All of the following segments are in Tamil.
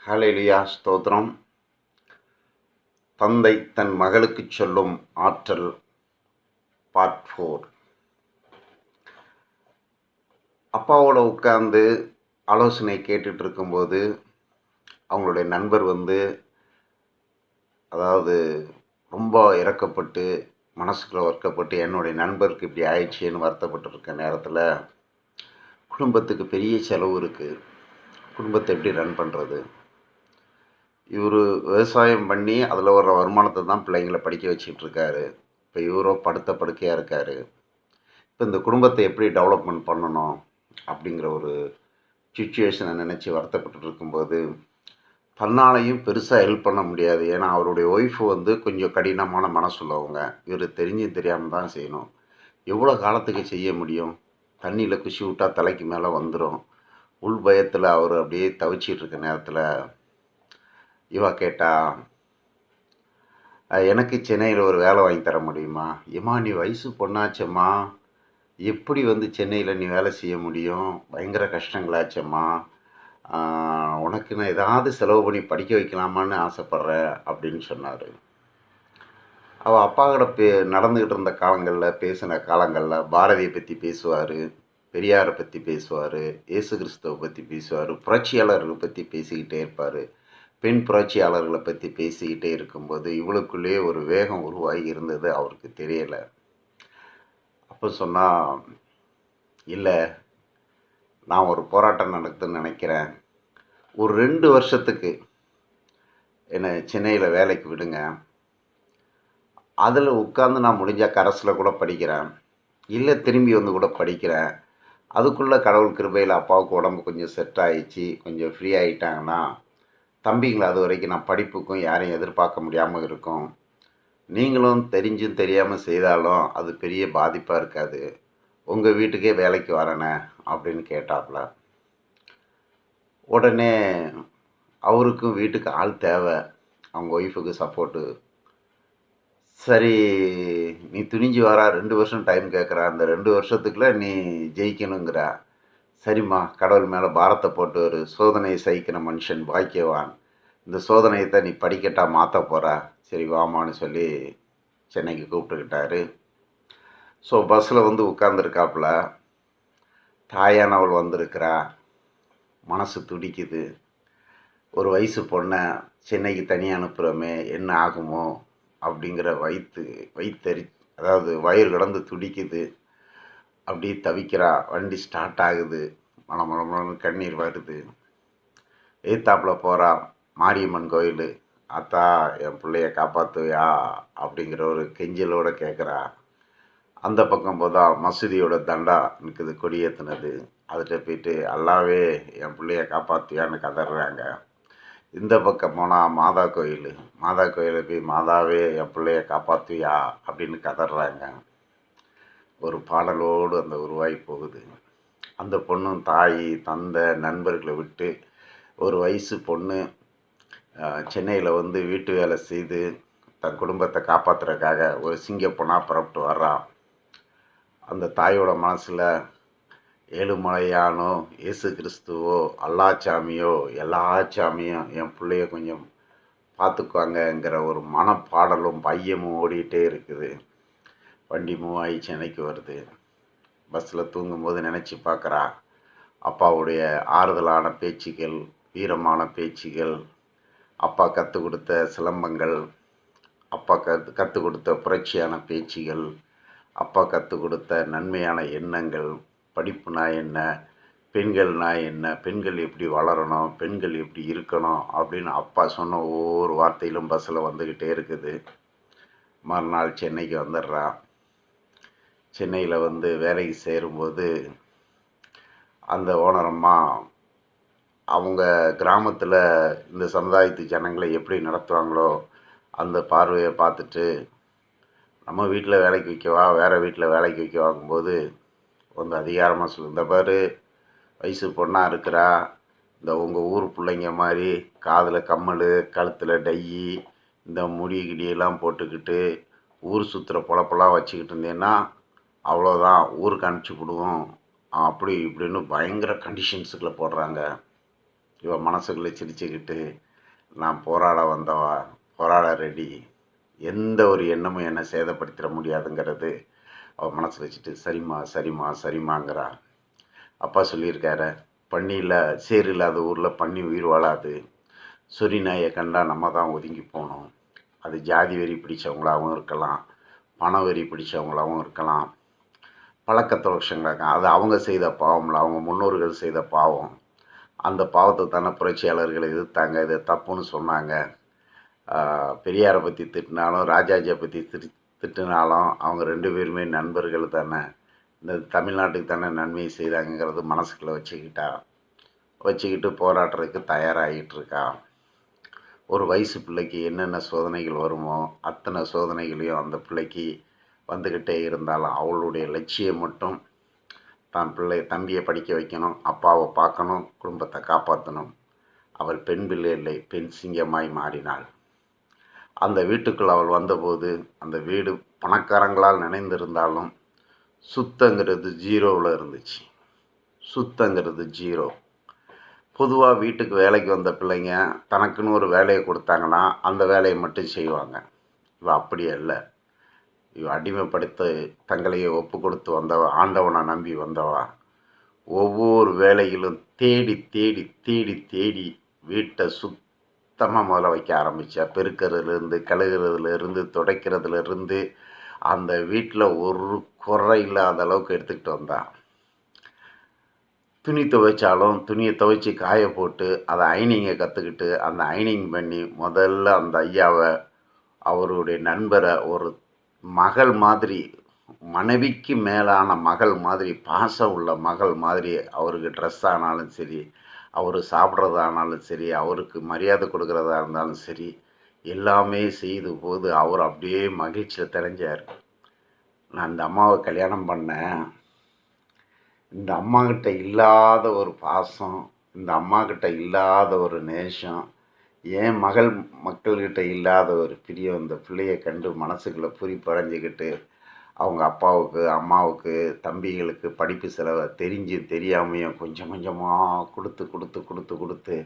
ஹல்லேலூயா ஸ்தோத்திரம். தந்தை தன் மகளுக்குச் சொல்லும் ஆற்றல் பார்ட் 4. அப்பாவோட உட்கார்ந்து ஆலோசனை கேட்டுட்டு இருக்கும்போது அவங்களுடைய நண்பர் அதாவது ரொம்ப இறக்கப்பட்டு மனசுக்குள்ள வருத்தப்பட்டு என்னுடைய நண்பருக்கு இப்படி ஆயிடுச்சேன்னு வருத்தப்பட்டு இருக்க நேரத்தில் குடும்பத்துக்கு பெரிய செலவு இருக்குது, குடும்பத்தை எப்படி ரன் பண்ணுறது, இவர் விவசாயம் பண்ணி அதில் வர்ற வருமானத்தை தான் பிள்ளைங்களை படிக்க வச்சிட்டு இருக்காரு. இப்போ இவரோ படுத்த படுக்கையாக இருக்கார். இப்போ இந்த குடும்பத்தை எப்படி டெவலப்மெண்ட் பண்ணணும் அப்படிங்கிற ஒரு சுச்சுவேஷனை நினச்சி வருத்தப்பட்டு இருக்கும்போது தன்னாலையும் பெருசாக ஹெல்ப் பண்ண முடியாது. ஏன்னா அவருடைய ஒய்ஃபு கொஞ்சம் கடினமான மனசுள்ளவங்க. இவர் தெரிஞ்சும் தெரியாமல் தான் செய்யணும். எவ்வளோ காலத்துக்கு செய்ய முடியும்? தண்ணியில் குஷி விட்டால் தலைக்கு மேலே வந்துடும். உள் பயத்தில் அவர் அப்படியே தவிச்சிட்டு இருக்க நேரத்தில் இவா கேட்டா, எனக்கு சென்னையில் ஒரு வேலை வாங்கி தர முடியுமா? ஏம்மா நீ வயசு பொண்ணாச்சம்மா, எப்படி சென்னையில் நீ வேலை செய்ய முடியும்? பயங்கர கஷ்டங்களாச்சம்மா, உனக்கு நான் ஏதாவது செலவு பண்ணி படிக்க வைக்கலாமான்னு ஆசைப்பட்றேன் அப்படின்னு சொன்னார். அவள் அப்பாக்கிட்ட நடந்துக்கிட்டு இருந்த காலங்களில் பேசின காலங்களில் பாரதியை பற்றி பேசுவார், பெரியாரை பற்றி பேசுவார், இயேசு கிறிஸ்துவை பற்றி பேசுவார், புரட்சியாளர்களை பற்றி பேசிக்கிட்டே இருப்பார். பெண் புரட்சியாளர்களை பற்றி பேசிக்கிட்டே இருக்கும்போது இவளுக்குள்ளேயே ஒரு வேகம் உருவாகி இருந்தது, அவருக்கு தெரியலை. அப்போ சொன்னால், இல்லை நான் ஒரு போராட்டம் நடக்குதுன்னு நினைக்கிறேன், ஒரு 2 வருஷத்துக்கு என்னை சென்னையில் வேலைக்கு விடுங்க, அதில் உட்காந்து நான் முடிஞ்சால் கரஸில் கூட படிக்கிறேன், இல்லை திரும்பி கூட படிக்கிறேன். அதுக்குள்ளே கடவுள் கிருபையில் அப்பாவுக்கு உடம்பு கொஞ்சம் செட் ஆகிடுச்சு, கொஞ்சம் ஃப்ரீ ஆகிட்டாங்கன்னா தம்பிங்களை அது வரைக்கும் நான் படிப்புக்கும் யாரையும் எதிர்பார்க்க முடியாமல் இருக்கும். நீங்களும் தெரிஞ்சும் தெரியாமல் செய்தாலும் அது பெரிய பாதிப்பாக இருக்காது. உங்கள் வீட்டுக்கே வேலைக்கு வரேனே அப்படின்னு கேட்டாப்புல. உடனே அவருக்கும் வீட்டுக்கு ஆள் தேவை, அவங்க ஒய்ஃபுக்கு சப்போர்ட்டு. சரி நீ துணிஞ்சு வரா, 2 வருஷம் டைம் கேட்குறா, அந்த 2 வருஷத்துக்குள்ளே நீ ஜெயிக்கணுங்கிறா. சரிம்மா, கடவுள் மேலே பாரத்தை போட்டு ஒரு சோதனையை சகிக்கிற மனுஷன் பாக்கியவான், இந்த சோதனையத்தை நீ படிக்கட்டா மாற்ற போகிறா, சரி வாமான்னு சொல்லி சென்னைக்கு கூப்பிட்டுக்கிட்டாரு. ஸோ பஸ்ஸில் உட்காந்துருக்காப்புல. தாயானவள் வந்திருக்கிறா, மனசு துடிக்குது. ஒரு வயசு பொண்ணை சென்னைக்கு தனியாக அனுப்புகிறோமே என்ன ஆகுமோ அப்படிங்கிற அதாவது வயிறு கடந்து துடிக்குது. அப்படி தவிக்கிறா. வண்டி ஸ்டார்ட் ஆகுது, மலமளமளன்னு கண்ணீர் வருது. எய்த்தாப்பில் போகிறா, மாரியம்மன் கோயில். அத்தா என் பிள்ளைய காப்பாற்றுவியா அப்படிங்கிற ஒரு கெஞ்சலோடு கேட்குறா. அந்த பக்கம் போதா மசூதியோட தண்டா நிற்குது, கொடியேற்றுனது. அதில் போயிட்டு அல்லாவே என் பிள்ளைய காப்பாற்றுவியான்னு கதறாங்க. இந்த பக்கம் போனால் மாதா கோயில் போய் மாதாவே என் பிள்ளைய காப்பாற்றுவியா அப்படின்னு கதறாங்க. ஒரு பாடலோடு அந்த உருவாகி போகுது. அந்த பொண்ணும் தாய் தந்தை நண்பர்களை விட்டு ஒரு வயசு பொண்ணு சென்னையில் வீட்டு வேலை செய்து தன் குடும்பத்தை காப்பாற்றுறதுக்காக ஒரு சிங்கப்பொண்ணாக புறப்பட்டு வர்றான். அந்த தாயோட மனசில் ஏழுமலையானோ இயேசு கிறிஸ்துவோ அல்லாச்சாமியோ எல்லா சாமியும் என் பிள்ளைய கொஞ்சம் பார்த்துக்குவாங்கங்கிற ஒரு மனப்பாடலும் பையமும் ஓடிக்கிட்டே இருக்குது. வண்டி மூவாகி சென்னைக்கு வருது. பஸ்ஸில் தூங்கும்போது நினச்சி பார்க்குறா, அப்பாவுடைய ஆறுதலான பேச்சுகள், வீரமான பேச்சுகள், அப்பா கற்றுக் கொடுத்த சிலம்பங்கள், அப்பா கற்றுக் கொடுத்த புரட்சியான பேச்சுகள், அப்பா கற்றுக் கொடுத்த நன்மையான எண்ணங்கள், படிப்புனா என்ன, பெண்கள்னா என்ன, பெண்கள் எப்படி வளரணும், பெண்கள் எப்படி இருக்கணும் அப்படின்னு அப்பா சொன்ன ஒவ்வொரு வார்த்தையிலும் பஸ்ஸில் வந்துக்கிட்டே இருக்குது. மறுநாள் சென்னைக்கு வந்துடுறா. சென்னையில் வேலைக்கு சேரும்போது அந்த ஓனரம்மா அவங்க கிராமத்தில் இந்த சமுதாயத்து ஜனங்களை எப்படி நடத்துவாங்களோ அந்த பார்வையை பார்த்துட்டு, நம்ம வீட்டில் வேலைக்கு வைக்கவா வேறு வீட்டில் வேலைக்கு வைக்கவாங்கும்போது அதிகாரமாக சொல்லு, இந்த பாரு வயசு பொண்ணாக இருக்கிறா, இந்த உங்கள் ஊர் பிள்ளைங்க மாதிரி காதில் கம்மல், கழுத்தில் டையி, இந்த முடி கிடியெல்லாம் போட்டுக்கிட்டு ஊர் சுற்றுற பொழப்பெல்லாம் வச்சுக்கிட்டு இருந்தேன்னா அவ்வளோதான், ஊருக்கு அனுப்பிச்சி விடுவோம் அப்படி இப்படின்னு பயங்கர கண்டிஷன்ஸுக்குள்ளே போடுறாங்க. இவன் மனசுக்குள்ளே சிரிச்சுக்கிட்டு, நான் போராட வந்தவா, போராட ரெடி, எந்த ஒரு எண்ணமும் என்னை சேதப்படுத்திட முடியாதுங்கிறது அவள் மனசில் வச்சுட்டு, சரிம்மா சரிம்மா சரிம்மாங்கிறா. அப்பா சொல்லியிருக்காரு, பன்னி சேறு இல்லாத ஊரில் பன்னி உயிர் வாழாது. சொறி நாயை கண்டா நம்ம தான் ஒதுங்கி போகணும். அது ஜாதி வெறி பிடிச்சவங்களாகவும் இருக்கலாம், பண வெறி பிடிச்சவங்களாகவும் இருக்கலாம், பழக்கத்த வருஷங்களாக அது அவங்க செய்த பாவம்ல, அவங்க முன்னோர்கள் செய்த பாவம். அந்த பாவத்தை தானே புரட்சியாளர்களை எதிர்த்தாங்க, இது தப்புன்னு சொன்னாங்க. பெரியாரை பற்றி திட்டினாலும் ராஜாஜியை பற்றி திட்டினாலும் அவங்க 2 பேருமே நண்பர்கள் தானே, இந்த தமிழ்நாட்டுக்கு தானே நன்மையை செய்தாங்கிறது மனசுக்குள்ளே வச்சுக்கிட்டு போராடுறதுக்கு தயாராகிட்டு இருக்கா. ஒரு வயசு பிள்ளைக்கு என்னென்ன சோதனைகள் வருமோ அத்தனை சோதனைகளையும் அந்த பிள்ளைக்கு வந்துக்கிட்டே இருந்தாலும் அவளுடைய லட்சியம் மட்டும் தான் தம்பியை படிக்க வைக்கணும், அப்பாவை பார்க்கணும், குடும்பத்தை காப்பாற்றணும். அவள் பெண் பிள்ளை இல்லை, பெண் சிங்கமாய் மாறினாள். அந்த வீட்டுக்குள் அவள் வந்தபோது அந்த வீடு பணக்காரங்களால் நினைந்திருந்தாலும் சுத்தங்கிறது ஜீரோவில் இருந்துச்சு. சுத்தங்கிறது ஜீரோ. பொதுவாக வீட்டுக்கு வேலைக்கு வந்த பிள்ளைங்க தனக்குன்னு ஒரு வேலையை கொடுத்தாங்கன்னா அந்த வேலையை மட்டும் செய்வாங்க. இவ அப்படியே இல்லை. இவ அடிமைப்படுத்த தங்களையே ஒப்பு கொடுத்து வந்தவா, ஆண்டவனை நம்பி வந்தவா. ஒவ்வொரு வேலையிலும் தேடி தேடி தேடி தேடி வீட்டை சுத்தமாக முதல்ல வைக்க ஆரம்பித்தா. பெருக்கிறதுலேருந்து, கழுகுறதுலேருந்து, துடைக்கிறதுலேருந்து அந்த வீட்டில் ஒரு குறை இல்லாத அளவுக்கு எடுத்துக்கிட்டு வந்தான். துணி துவைச்சாலும் துணியை துவைச்சி காய போட்டு அதை அயனிங்கை கற்றுக்கிட்டு அந்த அயனிங் பண்ணி முதல்ல அந்த ஐயாவை, அவருடைய நண்பரை, ஒரு மகள் மாதிரி, மனைவிக்கு மேலான மகள் மாதிரி, பாசம் உள்ள மகள் மாதிரி அவருக்கு ட்ரெஸ் ஆனாலும் சரி, அவர் சாப்பிட்றதானாலும் சரி, அவருக்கு மரியாதை கொடுக்குறதா இருந்தாலும் சரி, எல்லாமே செய்து போது அவர் அப்படியே மகிழ்ச்சியில் தெரிஞ்சார். நான் இந்த அம்மாவை கல்யாணம் பண்ணேன், இந்த அம்மாக்கிட்ட இல்லாத ஒரு பாசம், இந்த அம்மாக்கிட்ட இல்லாத ஒரு நேசம், ஏன் மக்கள்கிட்ட இல்லாத ஒரு பிரியம் இந்த பிள்ளையை கண்டு மனசுக்குள்ளே படைஞ்சிக்கிட்டு அவங்க அப்பாவுக்கு, அம்மாவுக்கு, தம்பிகளுக்கு படிப்பு செலவை தெரியாமையும் கொஞ்சம் கொஞ்சமாக கொடுத்து கொடுத்து கொடுத்து கொடுத்து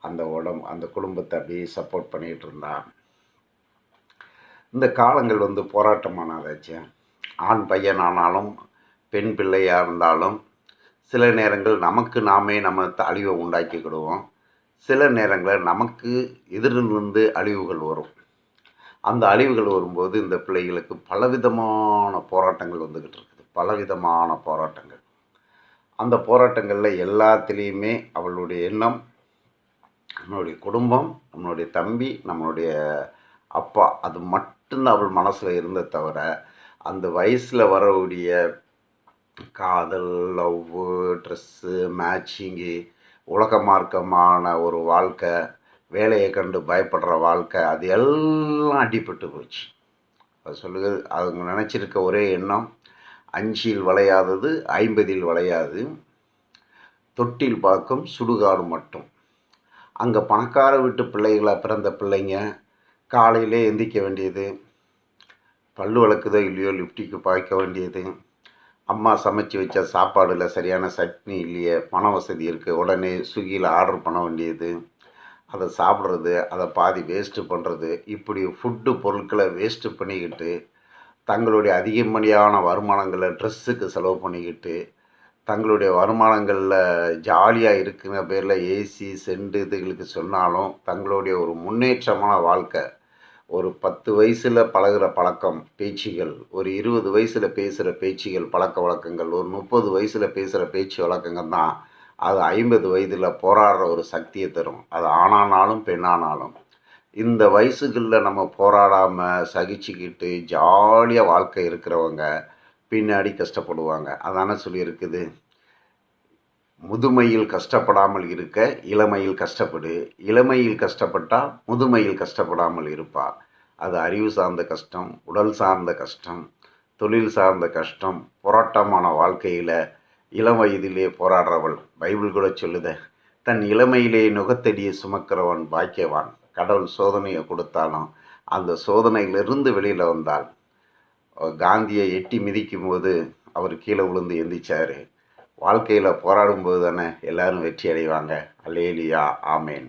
அந்த குடும்பத்தை அப்படியே சப்போர்ட் பண்ணிகிட்டு இருந்தான். இந்த காலங்கள் போராட்டமானதாச்சு. ஆண் பையனானாலும் பெண் பிள்ளையாக இருந்தாலும் சில நேரங்கள் நமக்கு நாமே நம்ம அழிவை உண்டாக்கிக்கிடுவோம். சில நேரங்களில் நமக்கு எதிரிலிருந்து அழிவுகள் வரும். அந்த அழிவுகள் வரும்போது இந்த பிள்ளைகளுக்கு பலவிதமான போராட்டங்கள் வந்துக்கிட்டு இருக்குது. பலவிதமான போராட்டங்கள். அந்த போராட்டங்களில் எல்லாத்துலேயுமே அவளுடைய எண்ணம், நம்மளுடைய குடும்பம், நம்மளுடைய தம்பி, நம்மளுடைய அப்பா, அது மட்டும்தான் அவள் மனசில் இருந்த தவிர அந்த வயசில் வரக்கூடிய காதல், லவ்வு, ட்ரெஸ்ஸு, மேட்சிங்கு, உலக மார்க்கமான ஒரு வாழ்க்கை, வேலையை கண்டு பயப்படுற வாழ்க்கை, அது எல்லாம் அடிபட்டு போச்சு. அது சொல்லுகிறது, அவங்க நினச்சிருக்க ஒரே எண்ணம், 5இல் வளையாதது 50இல் வளையாது, தொட்டில் பார்க்கும் சுடுகாடு மட்டும். அங்கே பணக்கார வீட்டு பிள்ளைகளாக பிறந்த பிள்ளைங்க காலையிலே எந்திரிக்க வேண்டியது, பல்லு வளர்க்குதோ இல்லையோ லிப்டிக்கு பாய்க்க வேண்டியது, அம்மா சமைச்சு வச்ச சாப்பாடில் சரியான சட்னி இல்லையே, பண வசதி இருக்குது, உடனே ஸ்விக்கியில் ஆர்டர் பண்ண வேண்டியது, அதை சாப்பிட்றது, அதை பாதி வேஸ்ட்டு பண்ணுறது, இப்படி ஃபுட்டு பொருட்களை வேஸ்ட்டு பண்ணிக்கிட்டு தங்களுடைய அதிகப்படியான வருமானங்களை ட்ரெஸ்ஸுக்கு செலவு பண்ணிக்கிட்டு தங்களுடைய வருமானங்களில் ஜாலியாக இருக்கிற பேரில் ஏசி சென்ட் இதுகளுக்கு சொன்னாலும் தங்களுடைய ஒரு முன்னேற்றமான வாழ்க்கை, ஒரு 10 வயசில் பழகிற பழக்கம் பேச்சுகள், ஒரு 20 வயசில் பேசுகிற பேச்சுகள் பழக்க வழக்கங்கள், ஒரு 30 வயசில் பேசுகிற பேச்சு வழக்கங்கள் தான் அது 50 வயதில் போராடுற ஒரு சக்தியை தரும். அது ஆணானாலும் பெண்ணானாலும் இந்த வயசுகளில் நம்ம போராடாமல் சகிச்சுக்கிட்டு ஜாலியாக வாழ்க்கை இருக்கிறவங்க பின்னாடி கஷ்டப்படுவாங்க. அதானே சொல்லியிருக்குது, முதுமையில் கஷ்டப்படாமல் இருக்க இளமையில் கஷ்டப்படு, இளமையில் கஷ்டப்பட்டால் முதுமையில் கஷ்டப்படாமல் இருப்பாள். அது அறிவு சார்ந்த கஷ்டம், உடல் சார்ந்த கஷ்டம், தொழில் சார்ந்த கஷ்டம், போராட்டமான வாழ்க்கையில் இளம் வயதிலே போராடுறவள். பைபிள் கூட சொல்லுத, தன் இளமையிலே நுகத்தடியை சுமக்கிறவன் பாக்கியவான். கடவுள் சோதனையை கொடுத்தாலும் அந்த சோதனையிலிருந்து வெளியில் வந்தால். காந்தியை எட்டி மிதிக்கும் போது அவர் கீழே விழுந்து எந்திரிச்சார். வாழ்க்கையில் போராடும்போது தானே எல்லாரும் வெற்றி அடைவாங்க. அல்லேலூயா, ஆமேன்.